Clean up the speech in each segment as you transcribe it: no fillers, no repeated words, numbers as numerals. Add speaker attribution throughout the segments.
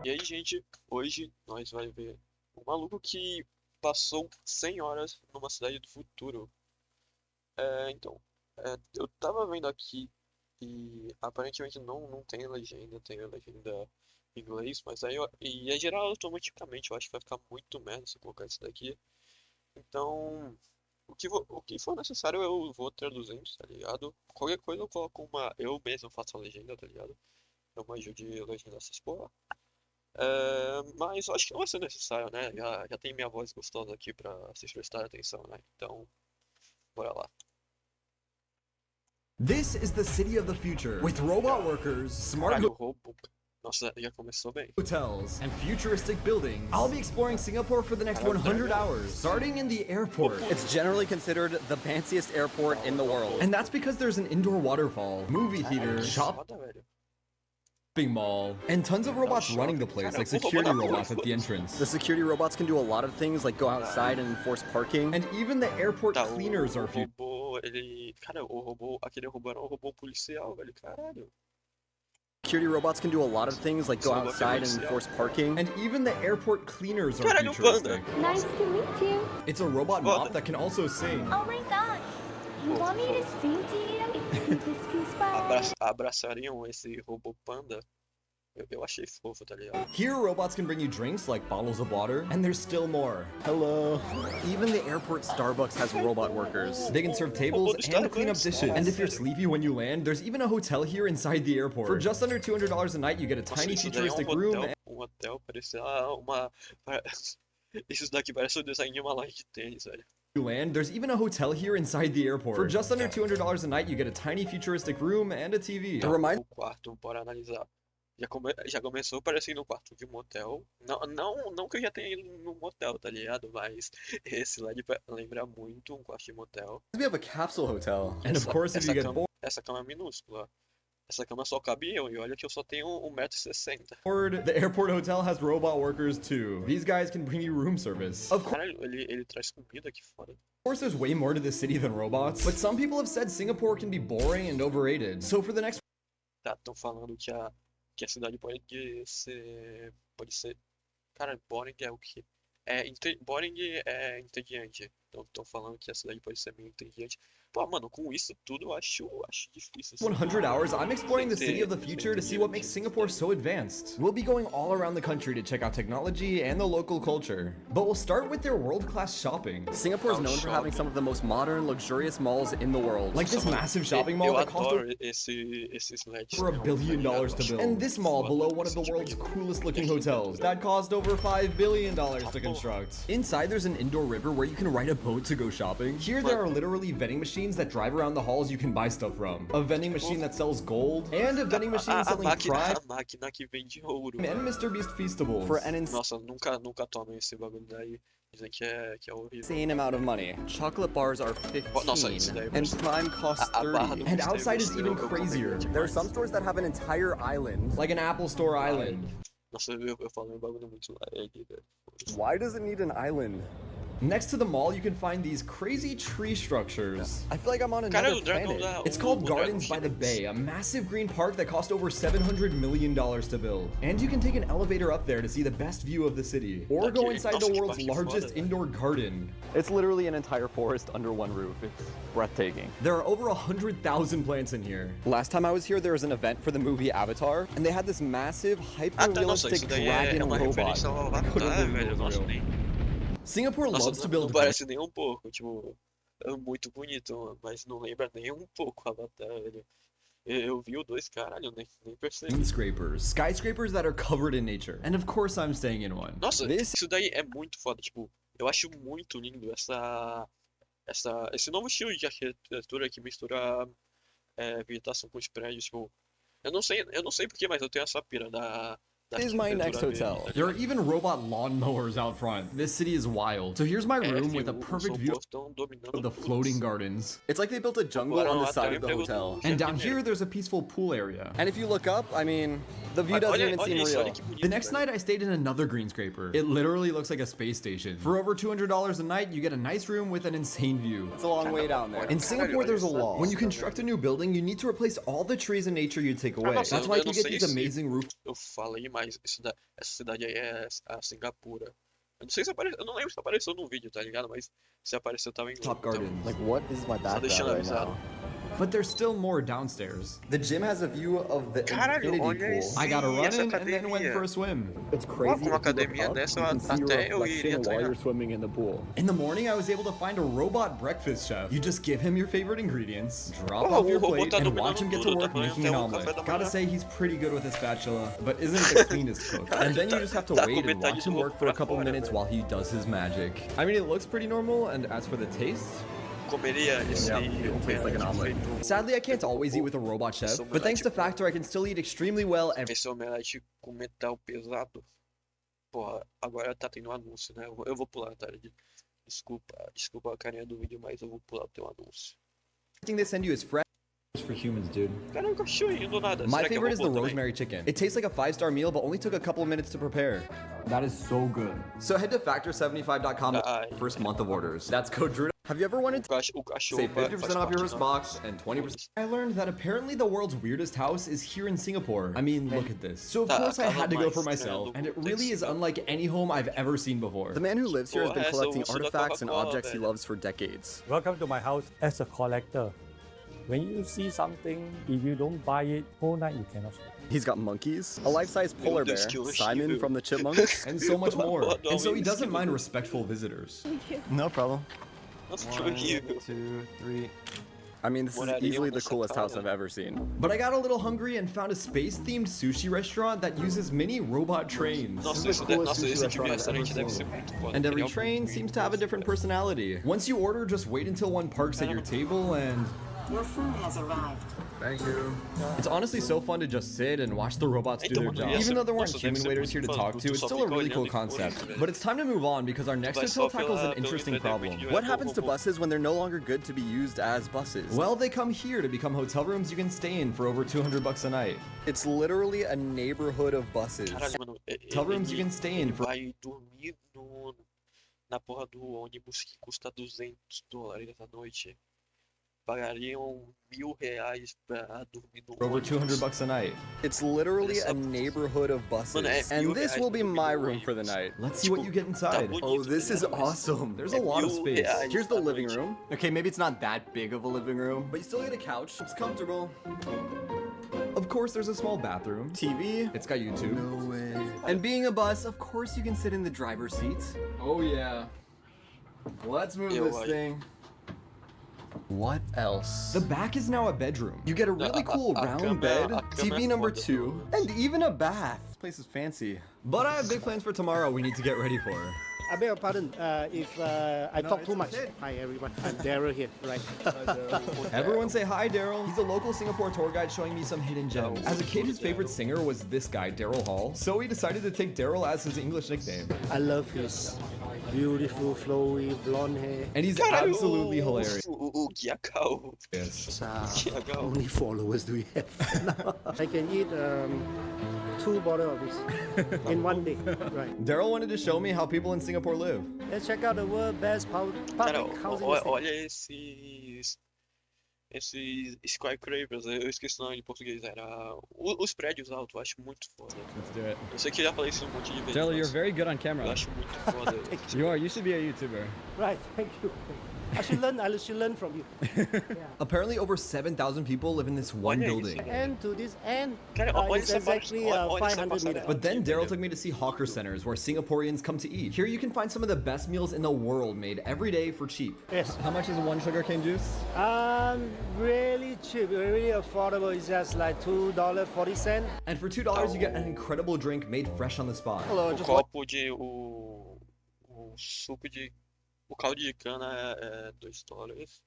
Speaker 1: E aí, gente, hoje nós vai ver um maluco que passou 100 horas numa cidade do futuro. Então, eu tava vendo aqui e aparentemente não tem legenda, tem a legenda em inglês, mas aí e é geral automaticamente, eu acho que vai ficar muito merda se eu colocar isso daqui. Então, o que for necessário eu vou traduzindo, tá ligado? Qualquer coisa eu coloco eu mesmo faço a legenda, tá ligado? Eu manjo de legenda essas porra. Mas eu acho que não vai ser necessário, né? Já tem minha voz gostosa aqui pra vocês prestarem atenção, né? Então, bora lá.
Speaker 2: This is the city of the future, with robot workers, smart
Speaker 1: Caralho, roubo. Nossa, já começou bem.
Speaker 2: hotels, and futuristic buildings. I'll be exploring Singapore for the next 100 hours, starting in the airport.
Speaker 3: It's generally considered the fanciest airport in the world.
Speaker 2: And that's because there's an indoor waterfall, movie theater, shopping
Speaker 1: Foda, velho.
Speaker 2: mall, and tons of robots running the place, like security robots at the entrance.
Speaker 3: The security robots can do a lot of things like go outside and enforce parking.
Speaker 2: And even the airport
Speaker 1: Tá,
Speaker 2: cleaners
Speaker 1: o
Speaker 2: are future.
Speaker 1: robô, ele... Cara, aquele robô era um robô policial, velho, caralho.
Speaker 3: Security robots can do a lot of things like go outside and enforce parking.
Speaker 2: And even the airport cleaners are
Speaker 1: Caralho,
Speaker 2: futuristic.
Speaker 1: Panda.
Speaker 4: Nice to meet you.
Speaker 2: It's a robot mop that can also sing.
Speaker 4: Oh my gosh. You want me to sing to you? This feels bad.
Speaker 1: Abraçariam esse robô Panda? Eu achei fofo, tá ligado?
Speaker 2: Here, robots can bring you drinks like bottles of water, and there's still more.
Speaker 3: Hello. Even the airport Starbucks has robot workers.
Speaker 2: They can serve tables and clean up dishes. And if you're sleepy when you land, there's even a hotel here inside the airport. For just under $200 a night, you get a tiny
Speaker 1: Nossa, isso daí é
Speaker 2: futuristic room.
Speaker 1: Um hotel parece Isso daqui parece o design de uma loja de tênis, velho.
Speaker 2: You land, there's even a hotel here inside the airport. For just under $200 a night, you get a tiny futuristic room and a TV.
Speaker 1: O quarto, bora analisar. Já começou parecendo um quarto de motel. Não que eu já tenha ido num motel, tá ligado? Mas esse lá lembra muito um quarto de motel.
Speaker 3: We have a capsule hotel.
Speaker 2: And of course, if you get
Speaker 1: Essa cama é minúscula. Essa cama só cabe eu, e olha que eu só tenho 1,60 m.
Speaker 2: bored, the airport hotel has robot workers too. These guys can bring you room service. Of
Speaker 1: Caralho, ele traz comida aqui fora.
Speaker 2: course, there's way more to this city than robots, but some people have said Singapore can be boring and overrated. So for the next
Speaker 1: Tá, tão falando que a cidade pode ser... Cara, boring é o quê? Boring é entediante. Então tô falando que a cidade pode ser meio entediante. Pô, mano, com isso tudo eu acho difícil.
Speaker 2: 100 hours, I'm exploring the city of the future to see what makes Singapore so advanced. We'll be going all around the country to check out technology and the local culture. But we'll start with their world-class shopping.
Speaker 3: Singapore is known for having some of the most modern, luxurious malls in the world.
Speaker 2: Like this massive shopping mall
Speaker 1: Eu
Speaker 2: that cost
Speaker 1: adoro esses LEDs.
Speaker 2: over $1 billion to build. And this mall below one of the world's coolest looking hotels that cost over $5 billion to construct. Inside there's an indoor river where you can ride a boat to go shopping. Here there are literally vending machines that drive around the halls you can buy stuff from. A vending machine that sells gold, and a vending machine selling pride,
Speaker 1: A máquina que vende ouro.
Speaker 2: and Mr. Beast Feastables.
Speaker 3: For an
Speaker 1: Nossa, nunca tomem esse bagulho daí. Dizem que é horrível.
Speaker 3: insane amount of money. Chocolate bars are 15,
Speaker 1: Nossa, isso daí
Speaker 3: and Prime costs
Speaker 1: a barra
Speaker 3: 30.
Speaker 1: do
Speaker 2: And outside is even crazier.
Speaker 3: There are some stores that have an entire island.
Speaker 2: Like an Apple Store island.
Speaker 1: Nossa, eu falei um bagulho muito lag, velho.
Speaker 3: Why does it need an island?
Speaker 2: Next to the mall, you can find these crazy tree structures.
Speaker 3: I feel like I'm on
Speaker 1: Cara,
Speaker 3: another
Speaker 1: o dragão
Speaker 3: planet.
Speaker 1: da...
Speaker 2: It's called
Speaker 1: o
Speaker 2: Gardens
Speaker 1: dragão
Speaker 2: by the
Speaker 1: chinês.
Speaker 2: Bay, a massive green park that cost over $700 million to build. And you can take an elevator up there to see the best view of the city. Or go inside the world's largest indoor garden.
Speaker 3: It's literally an entire forest under one roof. It's breathtaking.
Speaker 2: There are over 100,000 plants in here.
Speaker 3: Last time I was here, there was an event for the movie Avatar, and they had this massive,
Speaker 1: Nossa,
Speaker 3: hyper-realistic
Speaker 1: isso daí
Speaker 3: dragon
Speaker 1: uma
Speaker 3: robot.
Speaker 1: referência ao Avatar,
Speaker 2: believe
Speaker 1: velho.
Speaker 2: it was
Speaker 1: Nossa,
Speaker 2: real. Singapore
Speaker 1: Nossa,
Speaker 2: loves to
Speaker 1: não
Speaker 2: build
Speaker 1: parece nem um pouco, tipo, é muito bonito, mas não lembra nem um pouco Avatar, velho. Eu vi o 2, caralho, nem percebi.
Speaker 2: skyscrapers that are covered in nature. And of course I'm staying in one.
Speaker 1: Nossa, isso daí é muito foda, tipo, eu acho muito lindo esse novo estilo de arquitetura que mistura vegetação com os prédios, tipo, eu não sei porquê, mas eu tenho essa pira da
Speaker 3: This is my next hotel.
Speaker 2: There are even robot lawnmowers out front. This city is wild. So here's my room with a perfect view of the floating gardens.
Speaker 3: It's like they built a jungle on the side of the hotel.
Speaker 2: And down here, there's a peaceful pool area.
Speaker 3: And if you look up, I mean, the view doesn't even seem real.
Speaker 2: The next night, I stayed in another green scraper. It literally looks like a space station. For over $200 a night, you get a nice room with an insane view.
Speaker 3: It's a long way down there.
Speaker 2: In Singapore, there's a law. When you construct a new building, you need to replace all the trees and nature you take away. That's why you get these amazing roofs.
Speaker 1: Eu falei, mas essa cidade aí é a Singapura. Eu não sei se apareceu, eu não lembro se apareceu no vídeo, tá ligado? Mas se apareceu, tava em
Speaker 2: Top
Speaker 1: logo, então,
Speaker 2: Gardens.
Speaker 3: Like, what is my
Speaker 1: só deixando
Speaker 3: background right
Speaker 1: avisado.
Speaker 3: now?
Speaker 2: But there's still more downstairs. The gym has a view of the
Speaker 1: Caralho,
Speaker 2: infinity
Speaker 1: olha
Speaker 2: pool.
Speaker 1: esse-
Speaker 2: I got a run
Speaker 1: essa
Speaker 2: in and then went
Speaker 1: academia.
Speaker 2: for a swim.
Speaker 3: It's
Speaker 1: Uau,
Speaker 3: crazy.
Speaker 1: com uma
Speaker 3: If you look
Speaker 1: academia
Speaker 3: up,
Speaker 1: dessa,
Speaker 3: you can see your
Speaker 1: até eu
Speaker 3: reflection
Speaker 1: iria
Speaker 3: while
Speaker 1: treinar.
Speaker 3: you're swimming in the pool.
Speaker 2: In the morning, I was able to find a robot breakfast chef. You just give him your favorite ingredients, drop
Speaker 1: Oh,
Speaker 2: off your
Speaker 1: o robô
Speaker 2: plate,
Speaker 1: tá
Speaker 2: and watch
Speaker 1: dominando
Speaker 2: him get to
Speaker 1: tudo,
Speaker 2: work
Speaker 1: tá
Speaker 2: making an
Speaker 1: fazendo o café
Speaker 2: omelet.
Speaker 1: da
Speaker 2: Gotta
Speaker 1: manhã.
Speaker 2: say, he's pretty good with his spatula, but isn't the cleanest cook. And then you just have to
Speaker 1: Tá
Speaker 2: wait
Speaker 1: com
Speaker 2: and
Speaker 1: metade
Speaker 2: watch
Speaker 1: do
Speaker 2: him
Speaker 1: ovo
Speaker 2: work for a
Speaker 1: pra
Speaker 2: couple
Speaker 1: fora,
Speaker 2: minutes
Speaker 1: velho.
Speaker 2: while he does his magic. I mean, it looks pretty normal, and as for the taste,
Speaker 1: Comeria esse
Speaker 3: Yeah, it tastes like an omelet.
Speaker 2: sadly, I can't always eat with a robot chef, but thanks to Factor, I can still eat extremely well every
Speaker 1: Esse omelete com metal pesado. Porra, agora tá tendo um anúncio, né? Eu vou pular, tá? Desculpa a carinha do vídeo, mas eu vou pular o teu anúncio.
Speaker 2: Everything they send you is fresh for humans, dude.
Speaker 1: Cara, um cachorrinho do nada.
Speaker 2: My
Speaker 1: Será que é
Speaker 2: favorite is the
Speaker 1: robô também?
Speaker 2: rosemary chicken. It tastes like a 5-star meal, but only took a couple of minutes to prepare. That is so good. So head to factor75.com first month of orders. That's code Drew. Have you ever wanted to
Speaker 1: O cachorro
Speaker 2: save
Speaker 1: faz
Speaker 2: 50% off your
Speaker 1: parte
Speaker 2: first
Speaker 1: da-
Speaker 2: box and 20%? I learned that apparently the world's weirdest house is here in Singapore. I mean, look at this. So of course I had to go for myself, and it really is unlike any home I've ever seen before.
Speaker 3: The man who lives here has been
Speaker 1: Porra, essa
Speaker 3: collecting
Speaker 1: urso da
Speaker 3: artifacts and
Speaker 1: Coca-Cola,
Speaker 3: objects he
Speaker 1: velho.
Speaker 3: loves for decades.
Speaker 5: Welcome to my house as a collector. When you see something, if you don't buy it, whole night you cannot sleep.
Speaker 3: He's got monkeys, a life-size polar bear,
Speaker 1: Deus, que horrível.
Speaker 3: Simon from the Chipmunks.
Speaker 2: And so much more.
Speaker 1: Eu
Speaker 2: And so
Speaker 1: adoro
Speaker 2: he
Speaker 1: isso.
Speaker 2: doesn't mind respectful visitors.
Speaker 3: No problem.
Speaker 1: Nossa, que horrível.
Speaker 2: 2, 3.
Speaker 3: I mean, this is
Speaker 1: Moraria
Speaker 3: easily the
Speaker 1: nessa
Speaker 3: coolest house
Speaker 1: casa.
Speaker 3: I've ever seen.
Speaker 2: But I got a little hungry and found a space-themed sushi restaurant that uses mini robot trains.
Speaker 1: Nossa,
Speaker 3: This is the coolest
Speaker 1: esse
Speaker 3: sushi
Speaker 1: tipo de
Speaker 3: restaurant I've
Speaker 1: restaurante
Speaker 3: ever
Speaker 1: deve ser
Speaker 3: seen.
Speaker 1: muito foda.
Speaker 2: And every
Speaker 1: Queria
Speaker 2: train
Speaker 1: muito
Speaker 2: seems to have a different personality. Once you order, just wait until one parks at your table and...
Speaker 6: Your food has arrived.
Speaker 3: Thank you.
Speaker 2: It's honestly so fun to just sit and watch the robots do their job. Even though there weren't human waiters here to talk to, it's still a really cool concept. But it's time to move on because our next hotel tackles an interesting problem.
Speaker 3: What happens to buses when they're no longer good to be used as buses?
Speaker 2: Well, they come here to become hotel rooms you can stay in for over $200 a night.
Speaker 3: It's literally a neighborhood of buses.
Speaker 1: Caralho, mano,
Speaker 2: Hotel rooms you can stay in
Speaker 1: ele
Speaker 2: for...
Speaker 1: vai dormir na porra do ônibus que custa $200 a noite. Pagariam R$1.000 pra dormir no
Speaker 2: over
Speaker 1: ônibus.
Speaker 2: $200 a night.
Speaker 3: It's literally a neighborhood of buses.
Speaker 1: Mano, é
Speaker 3: And
Speaker 1: mil
Speaker 3: this
Speaker 1: reais
Speaker 3: will be
Speaker 1: pra dormir
Speaker 3: my
Speaker 1: no
Speaker 3: room for the
Speaker 1: ônibus.
Speaker 3: night.
Speaker 2: Let's see what you get inside.
Speaker 1: bonito,
Speaker 3: Oh, this
Speaker 1: tá
Speaker 3: is
Speaker 1: ligado? Mas
Speaker 3: awesome.
Speaker 2: There's a lot of space.
Speaker 1: R$1.000
Speaker 3: Here's the
Speaker 1: a
Speaker 3: living
Speaker 1: noite.
Speaker 3: room. Okay, maybe it's not that big of a living room, but you still get a couch. It's comfortable.
Speaker 2: Of course, there's a small bathroom.
Speaker 3: TV.
Speaker 2: It's got YouTube.
Speaker 3: No way. And being a bus, of course you can sit in the driver's seat. Oh yeah. Let's move
Speaker 1: Yo,
Speaker 3: this
Speaker 1: I-
Speaker 3: thing. What else?
Speaker 2: The back is now a bedroom. You get a really cool
Speaker 1: a
Speaker 2: round
Speaker 1: cama-
Speaker 2: bed,
Speaker 1: a cama
Speaker 2: TV
Speaker 1: é
Speaker 2: number
Speaker 1: foda.
Speaker 2: 2,
Speaker 3: and even a bath. This place is fancy.
Speaker 2: but I have big plans for tomorrow we need to get ready for.
Speaker 7: I beg your pardon if I talk too much. Hi everyone, I'm Daryl here, right?
Speaker 2: Everyone say hi, Daryl. He's a local Singapore tour guide showing me some hidden gems. As a kid, his favorite singer was this guy, Daryl Hall, so he decided to take Daryl as his English nickname.
Speaker 7: I love his beautiful, flowy, blonde hair.
Speaker 2: And he's
Speaker 1: Caralho,
Speaker 2: absolutely hilarious.
Speaker 1: O Guia Cal.
Speaker 7: How
Speaker 1: Cal.
Speaker 7: many followers do we have? I can eat 2 bottles of this in one day, right?
Speaker 2: Daryl wanted to show me how people in Singapore live.
Speaker 7: Let's check out the world's best
Speaker 1: Cara,
Speaker 7: public housing estate.
Speaker 1: olha esses skyscrapers, eu esqueci o nome em português, era os prédios altos, eu acho muito foda.
Speaker 2: Let's do it.
Speaker 1: Eu sei que já falei isso um monte de vezes,
Speaker 2: Daryl, you're
Speaker 1: mas
Speaker 2: very good on
Speaker 1: eu
Speaker 2: camera.
Speaker 1: acho muito foda.
Speaker 2: You are. You should be a YouTuber.
Speaker 7: Right, thank you. I should learn from you.
Speaker 2: Apparently, over 7,000 people live in this one
Speaker 1: Olha
Speaker 2: building.
Speaker 1: isso.
Speaker 7: And to this end,
Speaker 1: Cara, olha
Speaker 7: it's
Speaker 1: essa
Speaker 7: exactly
Speaker 1: olha essa
Speaker 7: 500
Speaker 1: passada
Speaker 7: meters.
Speaker 2: But then
Speaker 1: aqui,
Speaker 2: Daryl
Speaker 1: velho.
Speaker 2: took me to see hawker centers where Singaporeans come to eat. Here you can find some of the best meals in the world made every day for cheap.
Speaker 7: Yes.
Speaker 2: How much is one sugarcane juice?
Speaker 7: Really cheap, really affordable. It's just like $2.40.
Speaker 2: And for $2, you get an incredible drink made fresh on the spot.
Speaker 3: Hello,
Speaker 1: O
Speaker 3: just
Speaker 1: copo de o suco de o caldo de cana é $2.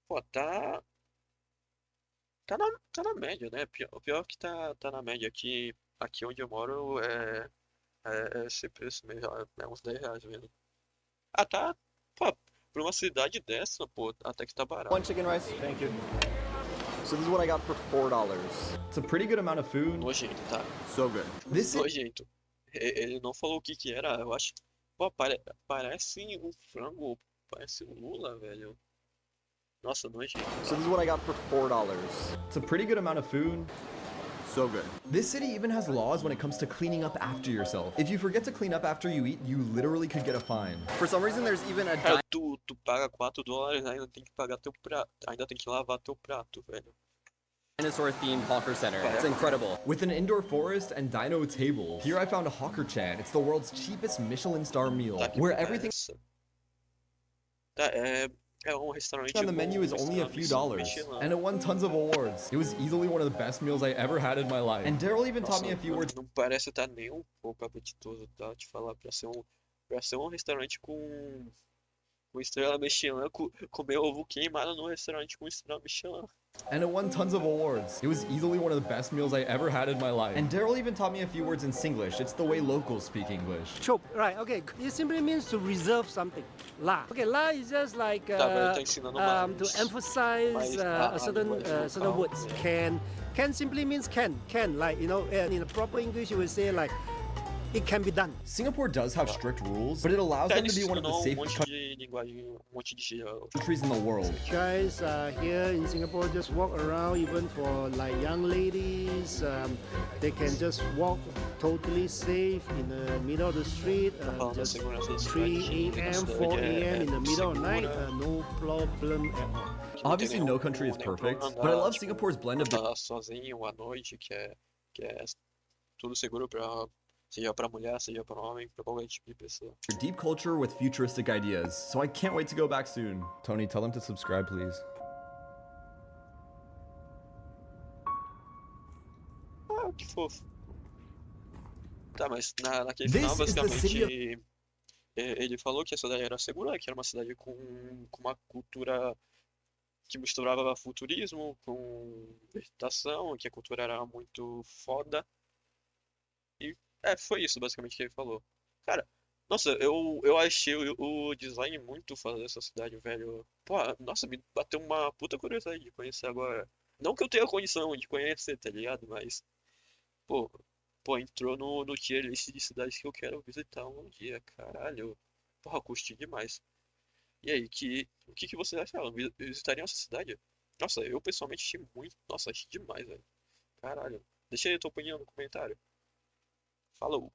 Speaker 1: Pô, tá na média, né? Pior que tá na média aqui onde eu moro é esse preço mesmo, é uns R$10 mesmo. Ah, tá, pô, pra uma cidade dessa, pô, até que tá barato.
Speaker 3: one chicken rice. Thank you. So this is what I got for $4.
Speaker 2: It's a pretty good amount of food.
Speaker 1: Nojento, tá?
Speaker 3: So good.
Speaker 2: This is
Speaker 1: Nojento. Ele não falou o que era, eu acho. Pô, parece um frango, parece lula, velho. Nossa, nojento.
Speaker 3: So this is what I got for $4.
Speaker 2: it's a pretty good amount of food.
Speaker 3: So good.
Speaker 2: This city even has laws when it comes to cleaning up after yourself. If you forget to clean up after you eat, you literally could get a fine.
Speaker 3: For some reason, there's even a
Speaker 1: Cara, tu paga $4, ainda tem que pagar teu prato, ainda tem que lavar teu prato, velho.
Speaker 3: dinosaur-themed hawker center. It's incredible.
Speaker 2: With an indoor forest and dino tables. Here I found Hawker Chan. It's the world's cheapest Michelin star meal, where everything
Speaker 1: É um restaurante
Speaker 2: on the menu is only a few dollars, and it won tons of awards. It was easily one of the best meals I ever had in my life. And Daryl even taught me a few words.
Speaker 1: Não parece estar nem um pouco apetitoso, tá? Te falar, pra ser um restaurante com estrela Michelin, comer ovo queimado num restaurante com estrela Michelin.
Speaker 2: And it won tons of awards. It was easily one of the best meals I ever had in my life. And Daryl even taught me a few words in Singlish. It's the way locals speak English.
Speaker 7: Chope, right, okay. It simply means to reserve something. La. Okay, la is just like to emphasize a certain words. Can simply means can. Like, you know, in a proper English you would say like, it can be done.
Speaker 2: Singapore does have strict rules, but it allows them to be one of the safest countries in the world.
Speaker 7: Guys here in Singapore just walk around, even for like young ladies, they can just walk totally safe in the middle of the street, just 3 a.m., 4 a.m. in the middle of the night, no problem at all.
Speaker 2: Obviously no country is perfect, but I love Singapore's blend of
Speaker 1: sozinho à noite, que é tudo seguro pra seja pra mulher, seja pra homem, pra qualquer tipo de pessoa.
Speaker 2: deep culture with futuristic ideas, so I can't wait to go back soon. Tony, tell them to subscribe, please.
Speaker 1: Ah, que fofo. Tá, mas naquele final, basicamente, ele falou que a cidade era segura, que era uma cidade com uma cultura que misturava futurismo com vegetação, que a cultura era muito foda. E foi isso basicamente que ele falou. Cara, nossa, eu achei o design muito foda dessa cidade, velho. Pô, nossa, me bateu uma puta curiosidade de conhecer agora. Não que eu tenha condição de conhecer, tá ligado? Mas, pô, entrou no tier list de cidades que eu quero visitar um dia, caralho. Porra, curti demais. E aí, o que vocês acharam? Visitariam essa cidade? Nossa, eu pessoalmente achei muito. Nossa, achei demais, velho. Caralho. Deixa aí a tua opinião no comentário. Falou!